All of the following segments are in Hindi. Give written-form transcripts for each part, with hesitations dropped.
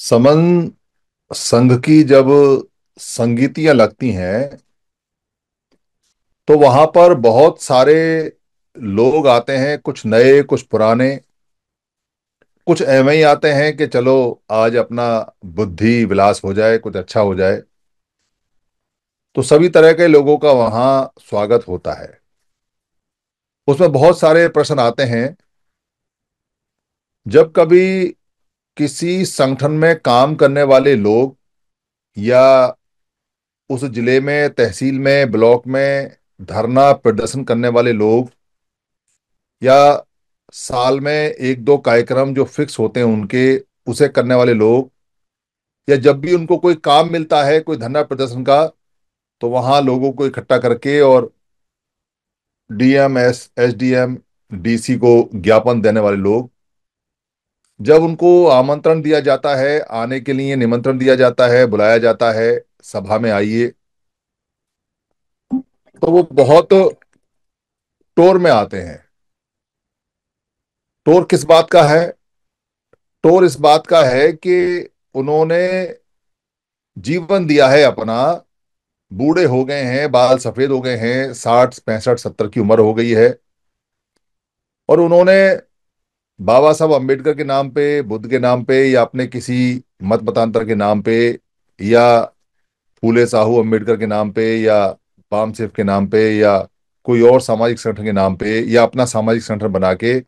समन संघ की जब संगीतियां लगती हैं तो वहां पर बहुत सारे लोग आते हैं, कुछ नए कुछ पुराने। कुछ ऐਵੇਂ ही आते हैं कि चलो आज अपना बुद्धि विलास हो जाए, कुछ अच्छा हो जाए। तो सभी तरह के लोगों का वहां स्वागत होता है। उसमें बहुत सारे प्रश्न आते हैं। जब कभी किसी संगठन में काम करने वाले लोग या उस जिले में, तहसील में, ब्लॉक में धरना प्रदर्शन करने वाले लोग, या साल में एक दो कार्यक्रम जो फिक्स होते हैं उनके, उसे करने वाले लोग, या जब भी उनको कोई काम मिलता है कोई धरना प्रदर्शन का, तो वहां लोगों को इकट्ठा करके और डीएम, एसडीएम, डीसी को ज्ञापन देने वाले लोग, जब उनको आमंत्रण दिया जाता है, आने के लिए निमंत्रण दिया जाता है, बुलाया जाता है सभा में आइए, तो वो बहुत टोर में आते हैं। टोर किस बात का है? टोर इस बात का है कि उन्होंने जीवन दिया है अपना, बूढ़े हो गए हैं, बाल सफेद हो गए हैं, 60 65 70 की उम्र हो गई है, और उन्होंने बाबा साहब अम्बेडकर के नाम पे, बुद्ध के नाम पे, या अपने किसी मत मतांतर के नाम पे, या फूले साहू अम्बेडकर के नाम पे, या बामसेफ के नाम पे, या कोई और सामाजिक संगठन के नाम पे, या अपना सामाजिक संगठन बना के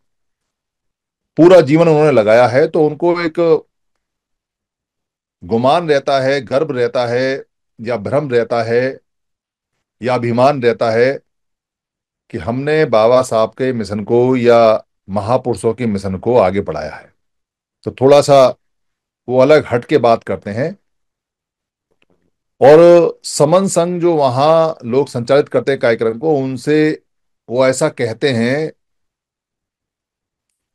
पूरा जीवन उन्होंने लगाया है, तो उनको एक गुमान रहता है, गर्व रहता है, या भ्रम रहता है, या अभिमान रहता है कि हमने बाबा साहब के मिशन को या महापुरुषों के मिशन को आगे बढ़ाया है। तो थोड़ा सा वो अलग हट के बात करते हैं। और समन संघ जो वहां लोग संचालित करते हैं कार्यक्रम को, उनसे वो ऐसा कहते हैं,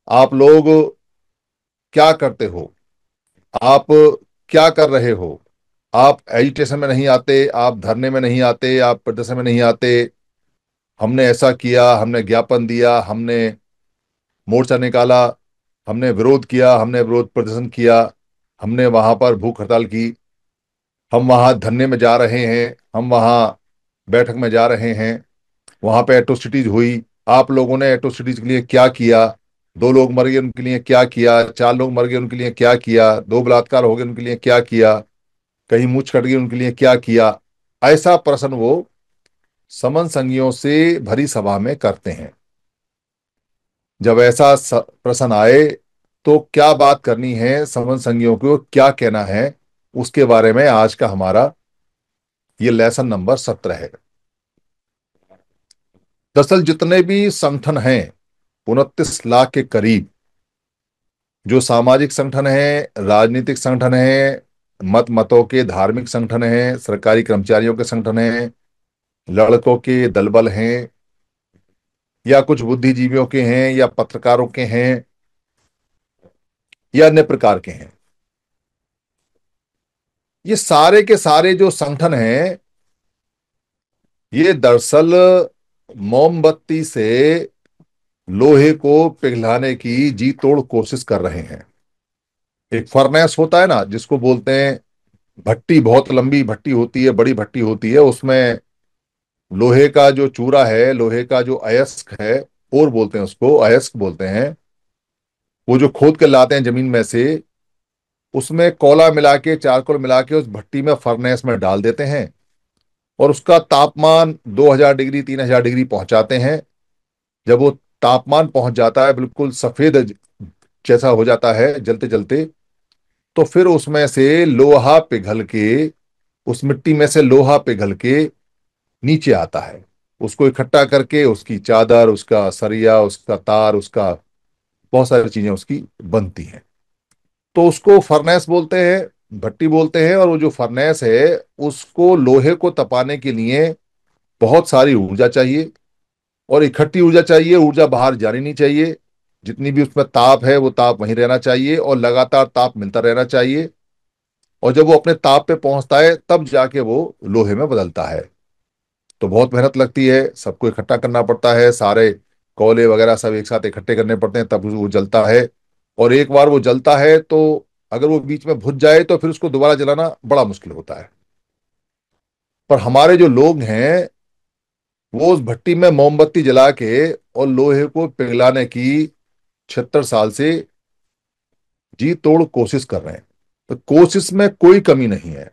आप लोग क्या करते हो, आप क्या कर रहे हो, आप एजिटेशन में नहीं आते, आप धरने में नहीं आते, आप प्रदर्शन में नहीं आते। हमने ऐसा किया, हमने ज्ञापन दिया, हमने मोर्चा निकाला, हमने विरोध किया, हमने विरोध प्रदर्शन किया, हमने वहां पर भूख हड़ताल की, हम वहां धरने में जा रहे हैं, हम वहां बैठक में जा रहे हैं, वहां पे एट्रोसिटीज हुई, आप लोगों ने एट्रोसिटीज के लिए क्या किया, 2 लोग मर गए उनके लिए क्या किया, 4 लोग मर गए उनके लिए क्या किया, 2 बलात्कार हो गए उनके लिए क्या किया, कहीं मूंछ कट गई उनके लिए क्या किया। ऐसा प्रश्न वो समन संघियों से भरी सभा में करते हैं। जब ऐसा प्रश्न आए तो क्या बात करनी है, समन संघियों को क्या कहना है, उसके बारे में आज का हमारा ये लेसन नंबर 17 है। दरअसल जितने भी संगठन हैं, 29 लाख के करीब, जो सामाजिक संगठन है, राजनीतिक संगठन है, मत मतों के धार्मिक संगठन है, सरकारी कर्मचारियों के संगठन है, लड़कों के दल बल हैं, या कुछ बुद्धिजीवियों के हैं, या पत्रकारों के हैं, या अन्य प्रकार के हैं, ये सारे के सारे जो संगठन हैं, ये दरअसल मोमबत्ती से लोहे को पिघलाने की जी तोड़ कोशिश कर रहे हैं। एक फर्नेस होता है ना, जिसको बोलते हैं भट्टी, बहुत लंबी भट्टी होती है, बड़ी भट्टी होती है, उसमें लोहे का जो चूरा है, लोहे का जो अयस्क है, और बोलते हैं उसको अयस्क बोलते हैं, वो जो खोद के लाते हैं जमीन में से, उसमें कोला मिला के, चारकोल मिला के उस भट्टी में, फर्नेस में डाल देते हैं, और उसका तापमान 2000 डिग्री 3000 डिग्री पहुंचाते हैं। जब वो तापमान पहुंच जाता है, बिल्कुल सफेद जैसा हो जाता है जलते जलते, तो फिर उसमें से लोहा पिघल के, उस मिट्टी में से लोहा पिघल के नीचे आता है। उसको इकट्ठा करके उसकी चादर, उसका सरिया, उसका तार, उसका बहुत सारी चीजें उसकी बनती हैं। तो उसको फर्नेस बोलते हैं, भट्टी बोलते हैं। और वो जो फर्नेस है, उसको लोहे को तपाने के लिए बहुत सारी ऊर्जा चाहिए, और इकट्ठी ऊर्जा चाहिए, ऊर्जा बाहर जानी नहीं चाहिए। जितनी भी उसमें ताप है वो ताप वहीं रहना चाहिए, और लगातार ताप मिलता रहना चाहिए। और जब वो अपने ताप पे पहुंचता है तब जाके वो लोहे में बदलता है। तो बहुत मेहनत लगती है, सबको इकट्ठा करना पड़ता है, सारे कोयले वगैरह सब एक साथ इकट्ठे करने पड़ते हैं, तब वो जलता है। और एक बार वो जलता है तो अगर वो बीच में बुझ जाए तो फिर उसको दोबारा जलाना बड़ा मुश्किल होता है। पर हमारे जो लोग हैं वो उस भट्टी में मोमबत्ती जला के और लोहे को पिघलाने की 76 साल से जी तोड़ कोशिश कर रहे हैं। तो कोशिश में कोई कमी नहीं है।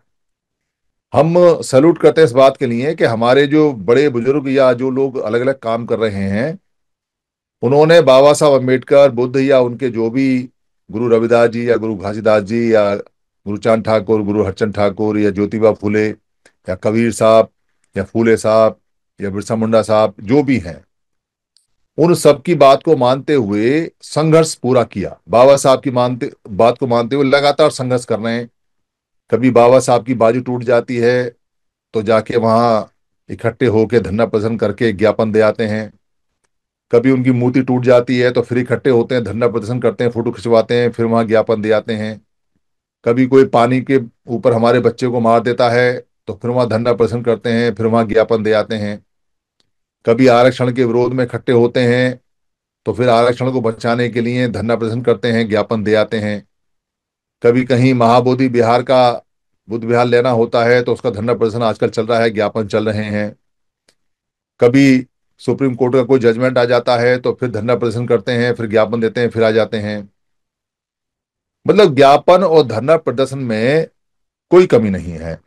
हम सैल्यूट करते हैं इस बात के लिए कि हमारे जो बड़े बुजुर्ग या जो लोग अलग अलग काम कर रहे हैं, उन्होंने बाबा साहब अम्बेडकर, बुद्ध या उनके जो भी गुरु रविदास जी या गुरु घासीदास जी या गुरु चांद ठाकुर, गुरु हरचंद ठाकुर या ज्योतिबा फुले या कबीर साहब या फूले साहब या बिरसा मुंडा साहब जो भी हैं, उन सब की बात को मानते हुए संघर्ष पूरा किया। बाबा साहब की मानते बात को मानते हुए लगातार संघर्ष कर रहे हैं। कभी बाबा साहब की बाजू टूट जाती है तो जाके वहां इकट्ठे होके धरना प्रदर्शन करके ज्ञापन दे आते हैं। कभी उनकी मूर्ति टूट जाती है तो फिर इकट्ठे होते हैं, धरना प्रदर्शन करते हैं, फोटो खिंचवाते हैं, फिर वहां ज्ञापन दे आते हैं। कभी कोई पानी के ऊपर हमारे बच्चे को मार देता है तो फिर वहां धरना प्रदर्शन करते हैं, फिर वहां ज्ञापन दे आते हैं। कभी आरक्षण के विरोध में इकट्ठे होते हैं तो फिर आरक्षण को बचाने के लिए धरना प्रदर्शन करते हैं, ज्ञापन दे आते हैं। कभी कहीं महाबोधि बिहार का बुद्ध विहार लेना होता है तो उसका धरना प्रदर्शन आजकल चल रहा है, ज्ञापन चल रहे हैं। कभी सुप्रीम कोर्ट का कोई जजमेंट आ जाता है तो फिर धरना प्रदर्शन करते हैं, फिर ज्ञापन देते हैं, फिर आ जाते हैं। मतलब ज्ञापन और धरना प्रदर्शन में कोई कमी नहीं है।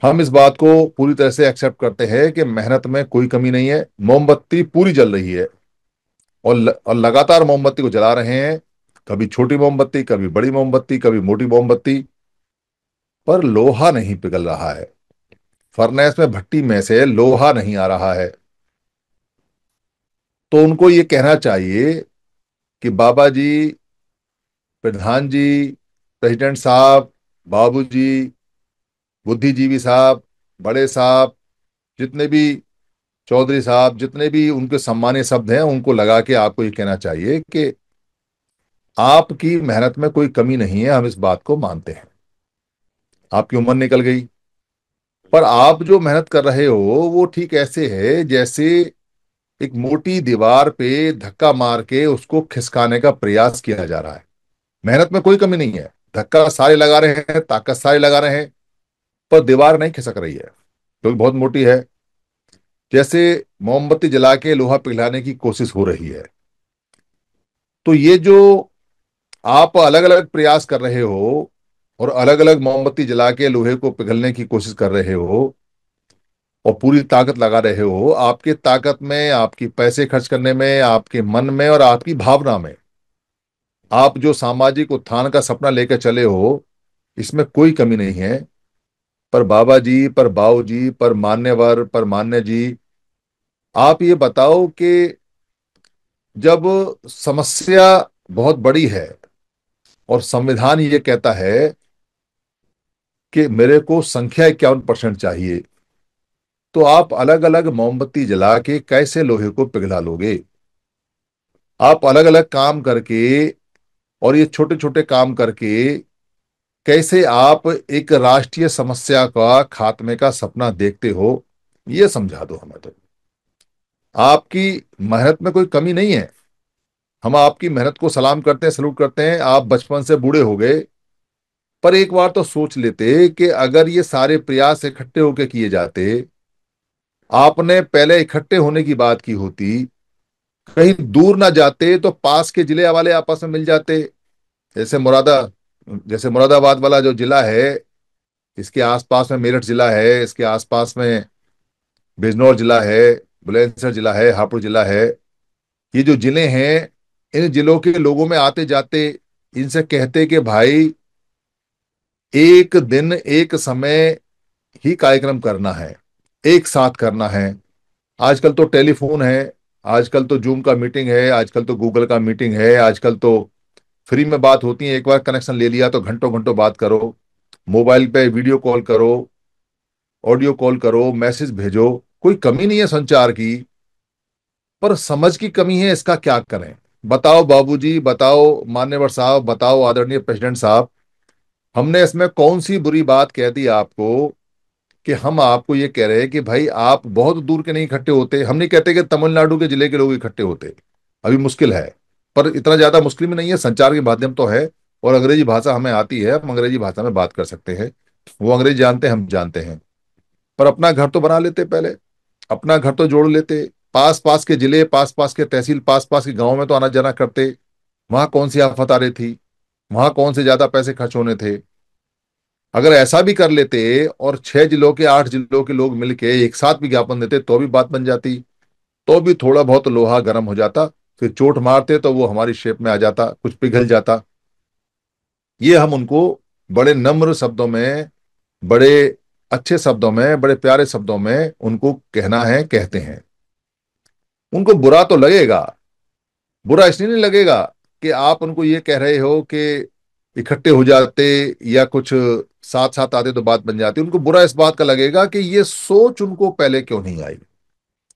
हम इस बात को पूरी तरह से एक्सेप्ट करते हैं कि मेहनत में कोई कमी नहीं है। मोमबत्ती पूरी जल रही है और लगातार मोमबत्ती को जला रहे हैं। कभी छोटी मोमबत्ती, कभी बड़ी मोमबत्ती, कभी मोटी मोमबत्ती, पर लोहा नहीं पिघल रहा है। फर्नेस में, भट्टी में से लोहा नहीं आ रहा है। तो उनको ये कहना चाहिए कि बाबा जी, प्रधान जी, प्रेसिडेंट साहब, बाबूजी, बुद्धिजीवी साहब, बड़े साहब, जितने भी चौधरी साहब, जितने भी उनके सम्मानीय शब्द हैं, उनको लगा के आपको ये कहना चाहिए कि आपकी मेहनत में कोई कमी नहीं है। हम इस बात को मानते हैं। आपकी उम्र निकल गई, पर आप जो मेहनत कर रहे हो वो ठीक ऐसे है जैसे एक मोटी दीवार पे धक्का मार के उसको खिसकाने का प्रयास किया जा रहा है। मेहनत में कोई कमी नहीं है। धक्का सारे लगा रहे हैं, ताकत सारे लगा रहे हैं, पर दीवार नहीं खिसक रही है क्योंकि बहुत मोटी है। जैसे मोमबत्ती जला के लोहा पिघलाने की कोशिश हो रही है। तो ये जो आप अलग अलग प्रयास कर रहे हो और अलग अलग मोमबत्ती जला के लोहे को पिघलने की कोशिश कर रहे हो और पूरी ताकत लगा रहे हो, आपकी ताकत में, आपकी पैसे खर्च करने में, आपके मन में और आपकी भावना में, आप जो सामाजिक उत्थान का सपना लेकर चले हो, इसमें कोई कमी नहीं है। पर बाबा जी, पर बाऊ जी, पर मान्यवर, पर मान्य जी, आप ये बताओ कि जब समस्या बहुत बड़ी है और संविधान ये कहता है कि मेरे को संख्या 51% चाहिए, तो आप अलग अलग मोमबत्ती जला के कैसे लोहे को पिघला लोगे? आप अलग अलग काम करके और ये छोटे छोटे काम करके कैसे आप एक राष्ट्रीय समस्या का खात्मे का सपना देखते हो? ये समझा दो हमें तो। आपकी मेहनत में कोई कमी नहीं है। हम आपकी मेहनत को सलाम करते हैं, सलूट करते हैं। आप बचपन से बूढ़े हो गए, पर एक बार तो सोच लेते कि अगर ये सारे प्रयास इकट्ठे होकर किए जाते, आपने पहले इकट्ठे होने की बात की होती, कहीं दूर ना जाते तो पास के जिले वाले आपस में मिल जाते। जैसे मुरादाबाद वाला जो जिला है, इसके आसपास में मेरठ जिला है, इसके आसपास में बिजनौर जिला है, बुलंदशहर जिला है, हापुड़ जिला है। ये जो जिले हैं, इन जिलों के लोगों में आते जाते इनसे कहते कि भाई एक दिन एक समय ही कार्यक्रम करना है, एक साथ करना है। आजकल तो टेलीफोन है, आजकल तो जूम का मीटिंग है, आजकल तो गूगल का मीटिंग है, आजकल तो फ्री में बात होती है। एक बार कनेक्शन ले लिया तो घंटों घंटों बात करो, मोबाइल पे वीडियो कॉल करो, ऑडियो कॉल करो, मैसेज भेजो। कोई कमी नहीं है संचार की, पर समझ की कमी है। इसका क्या करें? बताओ बाबूजी, बताओ मान्यवर साहब, बताओ आदरणीय प्रेसिडेंट साहब, हमने इसमें कौन सी बुरी बात कह दी आपको कि हम आपको ये कह रहे हैं कि भाई आप बहुत दूर के नहीं इकट्ठे होते? हम नहीं कहते कि तमिलनाडु के जिले के लोग इकट्ठे होते। अभी मुश्किल है, पर इतना ज्यादा मुश्किल में नहीं है, संचार के माध्यम तो है। और अंग्रेजी भाषा हमें आती है, हम अंग्रेजी भाषा में बात कर सकते हैं। वो अंग्रेजी जानते हैं, हम जानते हैं। पर अपना घर तो बना लेते पहले, अपना घर तो जोड़ लेते। पास पास के जिले, पास पास के तहसील, पास पास के गांव में तो आना जाना करते। वहां कौन सी आफत आ रही थी, वहां कौन से ज्यादा पैसे खर्च होने थे। अगर ऐसा भी कर लेते और 6 जिलों के 8 जिलों के लोग मिलके एक साथ विज्ञापन देते तो भी बात बन जाती, तो भी थोड़ा बहुत लोहा गर्म हो जाता। फिर चोट मारते तो वो हमारी शेप में आ जाता, कुछ पिघल जाता। ये हम उनको बड़े नम्र शब्दों में, बड़े अच्छे शब्दों में, बड़े प्यारे शब्दों में उनको कहना है, कहते हैं। उनको बुरा तो लगेगा। बुरा इसलिए नहीं लगेगा कि आप उनको ये कह रहे हो कि इकट्ठे हो जाते या कुछ साथ साथ आते तो बात बन जाती। उनको बुरा इस बात का लगेगा कि ये सोच उनको पहले क्यों नहीं आई।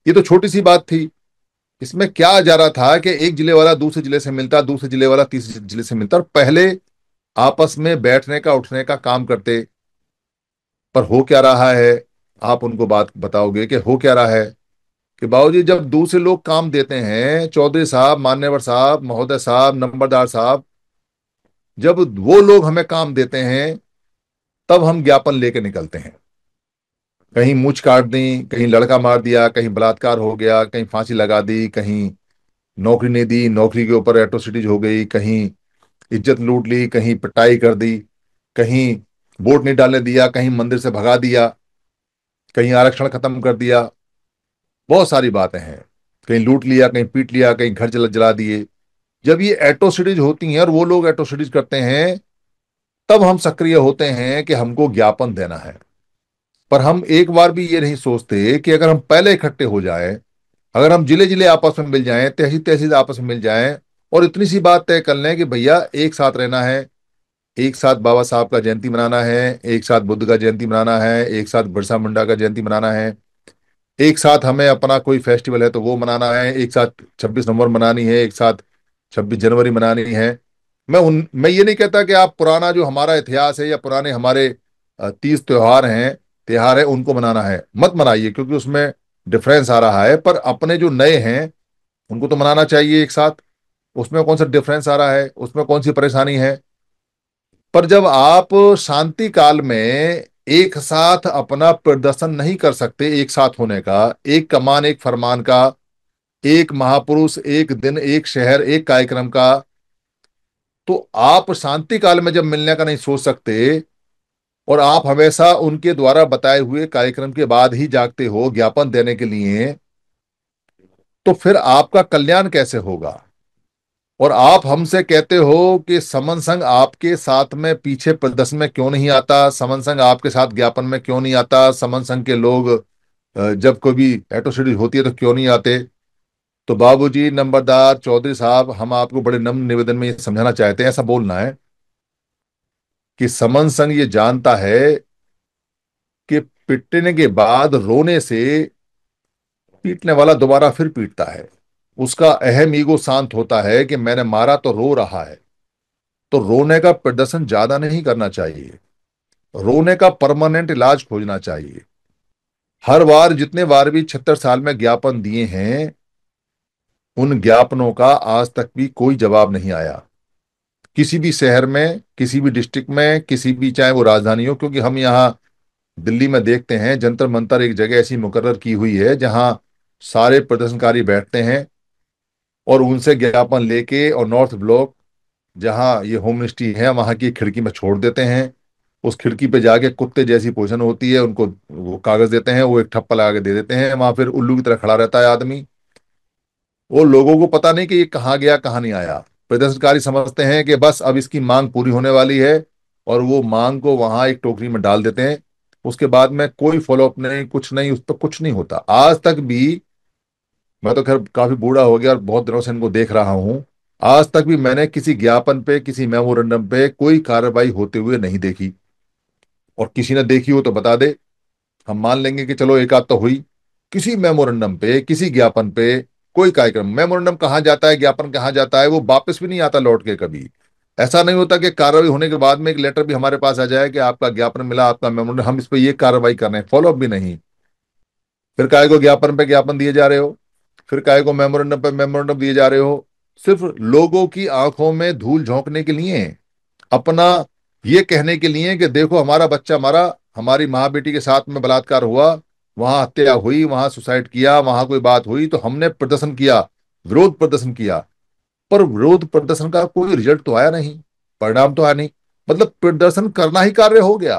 ये तो छोटी सी बात थी। इसमें क्या जा रहा था कि एक जिले वाला दूसरे जिले से मिलता, दूसरे जिले वाला तीसरे जिले से मिलता, और पहले आपस में बैठने का उठने का काम करते। पर हो क्या रहा है, आप उनको बात बताओगे कि हो क्या रहा है? कि बाबूजी, जब दूसरे लोग काम देते हैं, चौधरी साहब, मान्यवर साहब, महोदय साहब, नंबरदार साहब, जब वो लोग हमें काम देते हैं तब हम ज्ञापन लेके निकलते हैं। कहीं मूंछ काट दी, कहीं लड़का मार दिया, कहीं बलात्कार हो गया, कहीं फांसी लगा दी, कहीं नौकरी नहीं दी, नौकरी के ऊपर एट्रोसिटीज हो गई, कहीं इज्जत लूट ली, कहीं पिटाई कर दी, कहीं वोट नहीं डालने दिया, कहीं मंदिर से भगा दिया, कहीं आरक्षण खत्म कर दिया। बहुत सारी बातें हैं। कहीं लूट लिया, कहीं पीट लिया, कहीं घर जला जला दिए। जब ये एट्रोसिटीज होती हैं और वो लोग एट्रोसिटीज करते हैं, तब हम सक्रिय होते हैं कि हमको ज्ञापन देना है। पर हम एक बार भी ये नहीं सोचते कि अगर हम पहले इकट्ठे हो जाएं, अगर हम जिले जिले आपस में मिल जाएं, तहसील तहसील आपस में मिल जाएं, और इतनी सी बात तय कर लें कि भैया एक साथ रहना है, एक साथ बाबा साहब का जयंती मनाना है, एक साथ बुद्ध का जयंती मनाना है, एक साथ बिरसा मुंडा का जयंती मनाना है, एक साथ हमें अपना कोई फेस्टिवल है तो वो मनाना है, एक साथ 26 नवंबर मनानी है, एक साथ 26 जनवरी मनानी है। मैं ये नहीं कहता कि आप पुराना जो हमारा इतिहास है या पुराने हमारे तीज त्योहार है उनको मनाना है, मत मनाइए, क्योंकि उसमें डिफरेंस आ रहा है। पर अपने जो नए हैं उनको तो मनाना चाहिए एक साथ। उसमें कौन सा डिफरेंस आ रहा है, उसमें कौन सी परेशानी है? पर जब आप शांति काल में एक साथ अपना प्रदर्शन नहीं कर सकते, एक साथ होने का, एक कमान एक फरमान का, एक महापुरुष, एक दिन, एक शहर, एक कार्यक्रम का, तो आप शांति काल में जब मिलने का नहीं सोच सकते और आप हमेशा उनके द्वारा बताए हुए कार्यक्रम के बाद ही जागते हो ज्ञापन देने के लिए, तो फिर आपका कल्याण कैसे होगा? और आप हमसे कहते हो कि समन संघ आपके साथ में पीछे प्रदर्शन में क्यों नहीं आता, समन संघ आपके साथ ज्ञापन में क्यों नहीं आता, समन संघ के लोग जब कोई भी एट्रोसिटी होती है तो क्यों नहीं आते? तो बाबूजी, नंबरदार, चौधरी साहब, हम आपको बड़े नम्र निवेदन में ये समझाना चाहते हैं, ऐसा बोलना है कि समन संघ ये जानता है कि पिटने के बाद रोने से पीटने वाला दोबारा फिर पीटता है। उसका अहम ईगो शांत होता है कि मैंने मारा तो रो रहा है। तो रोने का प्रदर्शन ज्यादा नहीं करना चाहिए, रोने का परमानेंट इलाज खोजना चाहिए। हर बार जितने बार भी 76 साल में ज्ञापन दिए हैं, उन ज्ञापनों का आज तक भी कोई जवाब नहीं आया। किसी भी शहर में, किसी भी डिस्ट्रिक्ट में, किसी भी, चाहे वो राजधानी हो, क्योंकि हम यहाँ दिल्ली में देखते हैं जंतर मंतर एक जगह ऐसी मुकर्रर की हुई है जहां सारे प्रदर्शनकारी बैठते हैं और उनसे ज्ञापन लेके, और नॉर्थ ब्लॉक जहां ये होम मिनिस्ट्री है वहां की खिड़की में छोड़ देते हैं। उस खिड़की पे जाके कुत्ते जैसी पोजीशन होती है, उनको वो कागज देते हैं, वो एक ठप्पा लगा के दे देते हैं, वहां फिर उल्लू की तरह खड़ा रहता है आदमी। वो लोगों को पता नहीं कि ये कहाँ गया कहाँ नहीं आया। प्रदर्शनकारी समझते हैं कि बस अब इसकी मांग पूरी होने वाली है, और वो मांग को वहां एक टोकरी में डाल देते हैं। उसके बाद में कोई फॉलोअप नहीं, कुछ नहीं, उस पर कुछ नहीं होता आज तक भी। मैं तो खैर काफी बूढ़ा हो गया और बहुत दिनों से इनको देख रहा हूं। आज तक भी मैंने किसी ज्ञापन पे, किसी मेमोरेंडम पे कोई कार्रवाई होते हुए नहीं देखी। और किसी ने देखी हो तो बता दे, हम मान लेंगे कि चलो एक आध तो हुई। किसी मेमोरेंडम पे, किसी ज्ञापन पे कोई कार्यक्रम, मेमोरेंडम कहाँ जाता है, ज्ञापन कहाँ जाता है, वो वापस भी नहीं आता लौट के कभी। ऐसा नहीं होता कि कार्रवाई होने के बाद में एक लेटर भी हमारे पास आ जाए कि आपका ज्ञापन मिला, आपका मेमोरेंडम, हम इस पे ये कार्रवाई कर रहे हैं, फॉलोअप भी नहीं। फिर काहे को ज्ञापन पे ज्ञापन दिए जा रहे हो, फिर काहे को मेमोरेंडम पे मेमोरेंडम दिए जा रहे हो? सिर्फ लोगों की आंखों में धूल झोंकने के लिए। अपना ये कहने के लिए कि देखो हमारा बच्चा मरा, हमारी माँ बेटी के साथ में बलात्कार हुआ, वहां हत्या हुई, वहां सुसाइड किया, वहां कोई बात हुई तो हमने प्रदर्शन किया, विरोध प्रदर्शन किया। पर विरोध प्रदर्शन का कोई रिजल्ट तो आया नहीं, परिणाम तो आया नहीं। मतलब प्रदर्शन करना ही कार्य हो गया।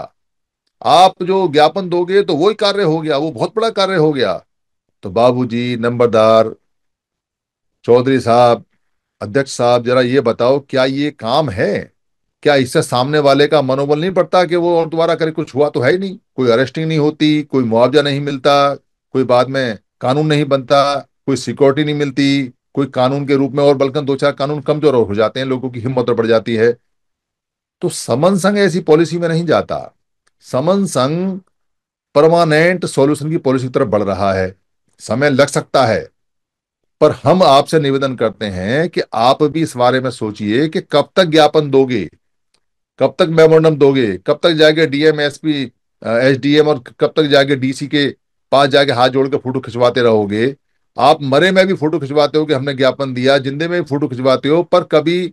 आप जो ज्ञापन दोगे तो वही कार्य हो गया, वो बहुत बड़ा कार्य हो गया। तो बाबूजी, नंबरदार, चौधरी साहब, अध्यक्ष साहब, जरा ये बताओ क्या ये काम है? क्या इससे सामने वाले का मनोबल नहीं बढ़ता कि वो और दोबारा करे? कुछ हुआ तो है ही नहीं, कोई अरेस्टिंग नहीं होती, कोई मुआवजा नहीं मिलता, कोई बाद में कानून नहीं बनता, कोई सिक्योरिटी नहीं मिलती, कोई कानून के रूप में, और बल्कि दो चार कानून कमजोर हो जाते हैं, लोगों की हिम्मत बढ़ जाती है। तो समन संघ ऐसी पॉलिसी में नहीं जाता। समन संघ परमानेंट सॉल्यूशन की पॉलिसी की तरफ बढ़ रहा है। समय लग सकता है, पर हम आपसे निवेदन करते हैं कि आप भी इस बारे में सोचिए कि कब तक ज्ञापन दोगे, कब तक मेमोरेंडम दोगे, कब तक जाके डीएम, एसपी, एसडीएम, और कब तक जाके डीसी के पास जाके हाथ जोड़ के फोटो खिंचवाते रहोगे? आप मरे में भी फोटो खिंचवाते हो कि हमने ज्ञापन दिया, जिंदे में भी फोटो खिंचवाते हो, पर कभी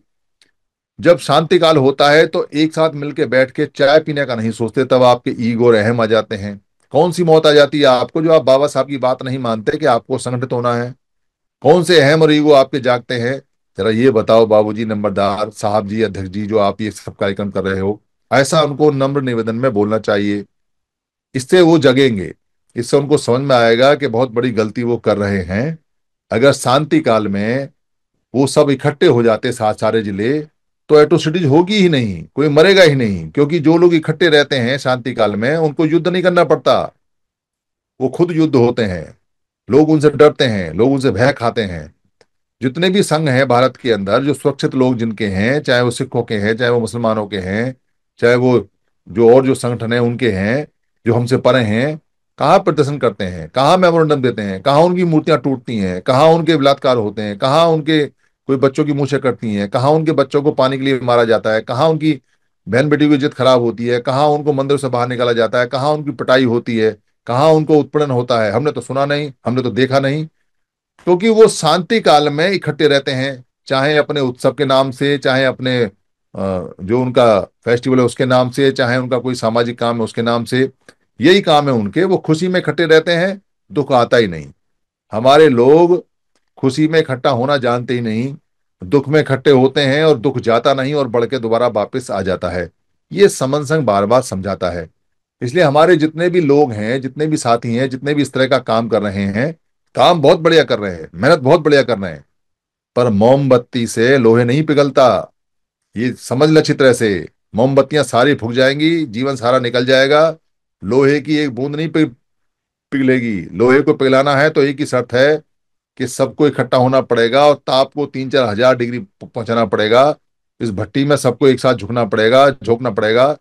जब शांति काल होता है तो एक साथ मिलके बैठ के चाय पीने का नहीं सोचते, तब आपके ईगो और अहम आ जाते हैं। कौन सी मौत आ जाती है आपको जो आप बाबा साहब की बात नहीं मानते कि आपको संगठित होना है? कौन से अहम और ईगो आपके जागते हैं? जरा ये बताओ बाबूजी, नंबरदार साहब जी, अध्यक्ष जी, जो आप ये सब कार्यक्रम कर रहे हो, ऐसा उनको नम्र निवेदन में बोलना चाहिए। इससे वो जगेंगे, इससे उनको समझ में आएगा कि बहुत बड़ी गलती वो कर रहे हैं। अगर शांति काल में वो सब इकट्ठे हो जाते साथ, सारे जिले, तो एट्रोसिटीज होगी ही नहीं, कोई मरेगा ही नहीं, क्योंकि जो लोग इकट्ठे रहते हैं शांति काल में उनको युद्ध नहीं करना पड़ता, वो खुद युद्ध होते हैं। लोग उनसे डरते हैं, लोग उनसे भय खाते हैं। जितने भी संघ हैं भारत के अंदर, जो सुरक्षित लोग जिनके हैं, चाहे वो सिखों के हैं, चाहे वो मुसलमानों के हैं, चाहे वो जो और जो संगठन है उनके हैं, जो हमसे परे हैं, कहाँ प्रदर्शन करते हैं, कहाँ मेमोरेंडम देते हैं, कहाँ उनकी मूर्तियां टूटती हैं, कहाँ उनके बलात्कार होते हैं, कहाँ उनके कोई बच्चों की मूछें कटती हैं, कहाँ उनके बच्चों को पानी के लिए मारा जाता है, कहाँ उनकी बहन बेटी की इज्जत खराब होती है, कहाँ उनको मंदिर से बाहर निकाला जाता है, कहाँ उनकी पिटाई होती है, कहाँ उनको उत्पीड़न होता है? हमने तो सुना नहीं, हमने तो देखा नहीं। क्योंकि वो शांति काल में इकट्ठे रहते हैं, चाहे अपने उत्सव के नाम से, चाहे अपने जो उनका फेस्टिवल है उसके नाम से, चाहे उनका कोई सामाजिक काम है उसके नाम से। यही काम है उनके, वो खुशी में इकट्ठे रहते हैं, दुख आता ही नहीं। हमारे लोग खुशी में इकट्ठा होना जानते ही नहीं, दुख में इकट्ठे होते हैं और दुख जाता नहीं और बढ़ के दोबारा वापस आ जाता है। ये समन संघ बार बार समझाता है। इसलिए हमारे जितने भी लोग हैं, जितने भी साथी हैं, जितने भी इस तरह का काम कर रहे हैं, काम बहुत बढ़िया कर रहे हैं, मेहनत बहुत बढ़िया कर रहे हैं, पर मोमबत्ती से लोहे नहीं पिघलता। ये समझ ल अच्छी तरह से। मोमबत्तियां सारी फूक जाएंगी, जीवन सारा निकल जाएगा, लोहे की एक बूंद नहीं पिघलेगी। लोहे को पिघलाना है तो एक ही शर्त है कि सबको इकट्ठा होना पड़ेगा और ताप को 3-4 हजार डिग्री पहुंचाना पड़ेगा। इस भट्टी में सबको एक साथ झुकना पड़ेगा, झोंकना पड़ेगा,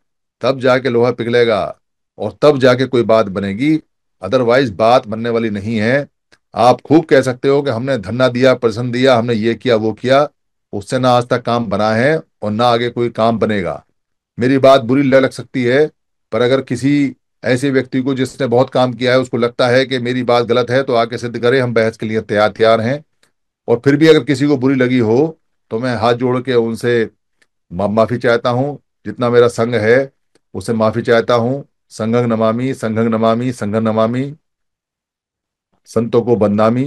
तब जाके लोहा पिघलेगा और तब जाके कोई बात बनेगी। अदरवाइज बात बनने वाली नहीं है। आप खूब कह सकते हो कि हमने धरना दिया, प्रदर्शन दिया, हमने ये किया वो किया, उससे ना आज तक काम बना है और ना आगे कोई काम बनेगा। मेरी बात बुरी लग सकती है, पर अगर किसी ऐसे व्यक्ति को जिसने बहुत काम किया है उसको लगता है कि मेरी बात गलत है, तो आके सिद्ध करे, हम बहस के लिए तैयार तैयार हैं। और फिर भी अगर किसी को बुरी लगी हो तो मैं हाथ जोड़ के उनसे माफी चाहता हूँ। जितना मेरा संघ है उससे माफी चाहता हूँ। संघं नमामि, संघं नमामि, संघं नमामि, संतों को बदनामी।